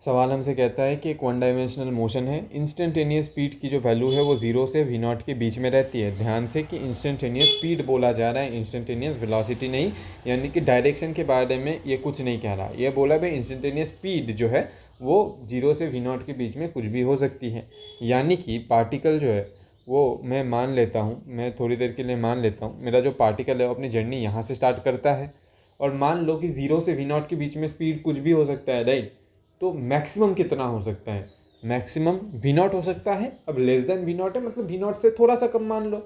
सवाल हमसे कहता है कि एक वन डायमेंशनल मोशन है, इंस्टेंटेनियस स्पीड की जो वैल्यू है वो 0 से v0 के बीच में रहती है। ध्यान से कि इंस्टेंटेनियस स्पीड बोला जा रहा है, इंस्टेंटेनियस वेलोसिटी नहीं, यानी कि डायरेक्शन के बारे में ये कुछ नहीं कह रहा। ये बोला भाई इंस्टेंटेनियस स्पीड जो है वो 0 से v0 के बीच में कुछ भी हो सकती है। यानी कि पार्टिकल जो है वो मैं मान लेता हूँ, मैं थोड़ी देर के लिए मान लेता हूँ, मेरा जो पार्टिकल है वो अपनी जर्नी यहाँ से स्टार्ट करता है और मान लो कि 0 से v0 के बीच में स्पीड कुछ भी हो सकता है, राइट। तो मैक्सिमम कितना हो सकता है? मैक्सिमम v0 हो सकता है। अब लेस देन v0 है, मतलब v0 से थोड़ा सा कम मान लो,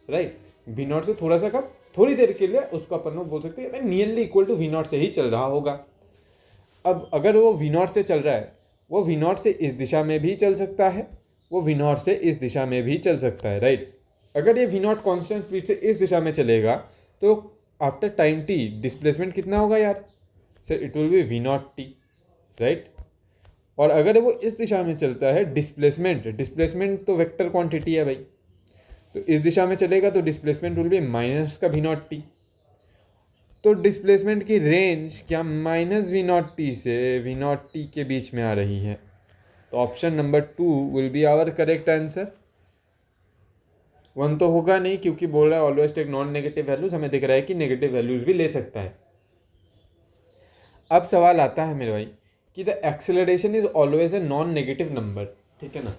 राइट। v0 से थोड़ा सा कम, थोड़ी देर के लिए उसको अपन लोग बोल सकते हैं नियरली इक्वल टू v0 से ही चल रहा होगा। अब अगर वो v0 से चल रहा है, वो v0 से इस दिशा में भी चल सकता है, वो v0 से इस दिशा में भी चल सकता है, राइट। अगर ये v0 कांस्टेंट स्पीड से इस दिशा में चलेगा तो आफ्टर टाइम t डिस्प्लेसमेंट कितना होगा यार? Sir it will be v0 t, right. और अगर वो इस दिशा में चलता है, डिस्प्लेसमेंट तो वेक्टर क्वांटिटी है भाई, तो इस दिशा में चलेगा तो डिस्प्लेसमेंट विल बी माइनस का v0 t। तो डिस्प्लेसमेंट की रेंज क्या माइनस v0 t से v0 t के बीच में आ रही है? तो option number 2 will be our correct answer. 1 तो होगा नहीं, क्योंकि बोल रहा है always take non negative values, हमें दिख रहा है कि नेगेटिव वैल्यूज भी ले सकता है। अब सवाल आता है मेरे भाई कि the acceleration is always a non negative number, ठीक है ना।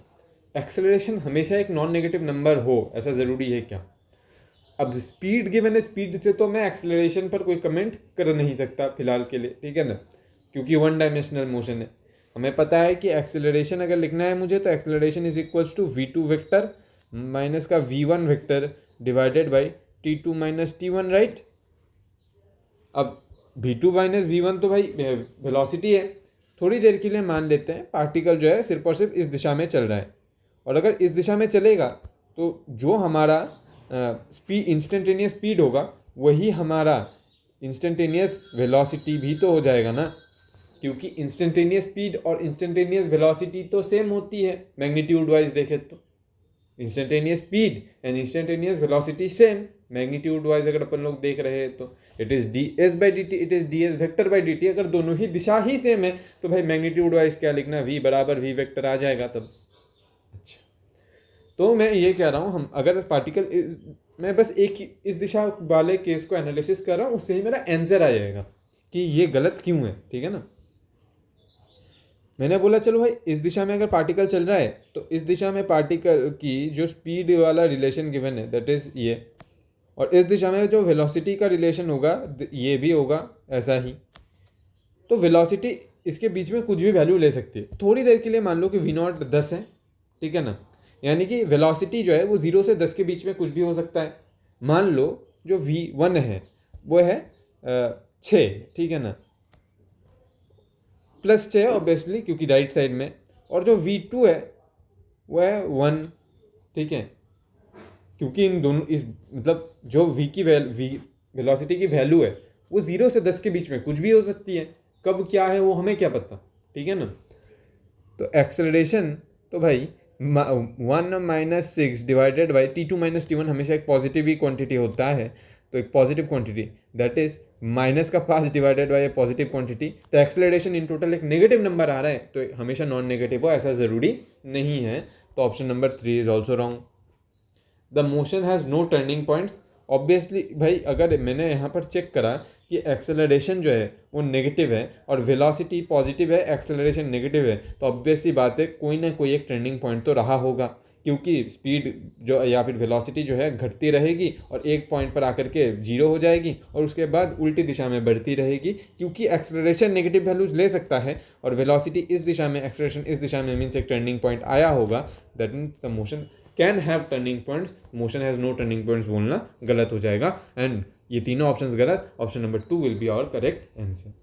एक्सेलरेशन हमेशा एक नॉन नेगेटिव नंबर हो, ऐसा ज़रूरी है क्या? अब स्पीड गिवन है, स्पीड से तो मैं एक्सेलरेशन पर कोई कमेंट कर नहीं सकता फिलहाल के लिए, ठीक है ना, क्योंकि वन डायमेंशनल मोशन है। हमें पता है कि एक्सेलरेशन अगर लिखना है मुझे तो acceleration is equals to v2 vector minus का v1 vector divided by t2 minus t1, right. अब v2 माइनस v1 तो भाई वेलोसिटी है। थोड़ी देर के लिए मान लेते हैं पार्टिकल जो है सिर्फ और सिर्फ इस दिशा में चल रहा है, और अगर इस दिशा में चलेगा तो जो हमारा इंस्टेंटेनियस स्पीड होगा वही हमारा इंस्टेंटेनियस वेलोसिटी भी तो हो जाएगा ना, क्योंकि इंस्टेंटेनियस स्पीड और इंस्टेंटेनियस वेलोसिटी तो सेम होती है मैग्नीट्यूड वाइज देखें तो। Instantaneous speed and instantaneous velocity same magnitude wise अगर अपन लोग देख रहे हैं तो it is ds by dt, it is ds vector by dt। अगर दोनों ही दिशा ही सेम है तो भाई मैग्नीट्यूड वाइज क्या लिखना, v बराबर v वेक्टर आ जाएगा तब। अच्छा, तो मैं ये कह रहा हूँ हम अगर पार्टिकल मैं बस एक इस दिशा वाले केस को एनालिसिस कर रहा हूँ, उससे ही मेरा आंसर आ जाएगा कि ये गलत क्यों है, ठीक है ना। मैंने बोला चलो भाई इस दिशा में अगर पार्टिकल चल रहा है तो इस दिशा में पार्टिकल की जो स्पीड वाला रिलेशन गिवन है दैट इज़ ये, और इस दिशा में जो वेलोसिटी का रिलेशन होगा ये भी होगा ऐसा ही। तो वेलोसिटी इसके बीच में कुछ भी वैल्यू ले सकती है। थोड़ी देर के लिए मान लो कि v0 10 है, ठीक है ना, यानी कि वेलोसिटी जो है वो 0 से 10 के बीच में कुछ भी हो सकता है। मान लो जो v1 है वो है 6, ठीक है ना, +6 ऑब्वियसली क्योंकि राइट साइड में, और जो v2 है वो है 1, ठीक है, क्योंकि इन दोनों इस मतलब जो v वेलोसिटी की वैल्यू है वो 0 से 10 के बीच में कुछ भी हो सकती है। कब क्या है वो हमें क्या पता, ठीक है ना। तो एक्सेलरेशन तो भाई 1 minus 6 divided by t2 minus t1 हमेशा एक पॉजिटिव ही क्वांटिटी होता है, तो एक positive quantity that is minus का 5 divided by A positive quantity. तो एक्सेलरेशन इन टोटल एक नेगेटिव नंबर आ रहा है, तो हमेशा नॉन नेगेटिव हो ऐसा ज़रूरी नहीं है। तो option number 3 is also wrong. The motion has no turning points. Obviously भाई अगर मैंने यहाँ पर चेक करा कि एक्सेलरेशन जो है वो नेगेटिव है और वेलोसिटी पॉजिटिव है, एक्सेलरेशन नेगेटिव है, तो ऑब्वियसली बात है कोई ना कोई एक टर्निंग पॉइंट तो रहा होगा, क्योंकि स्पीड जो या फिर वेलोसिटी जो है घटती रहेगी और एक पॉइंट पर आकर के 0 हो जाएगी और उसके बाद उल्टी दिशा में बढ़ती रहेगी, क्योंकि एक्सेलरेशन नेगेटिव वैल्यूज ले सकता है और वेलोसिटी इस दिशा में, एक्सेलरेशन इस दिशा में, मीन्स एक टर्निंग पॉइंट आया होगा। That means the motion can have turning points, motion has no turning points बोलना गलत हो जाएगा, एंड ये तीनों ऑप्शंस गलत। Option number 2 will be our correct answer.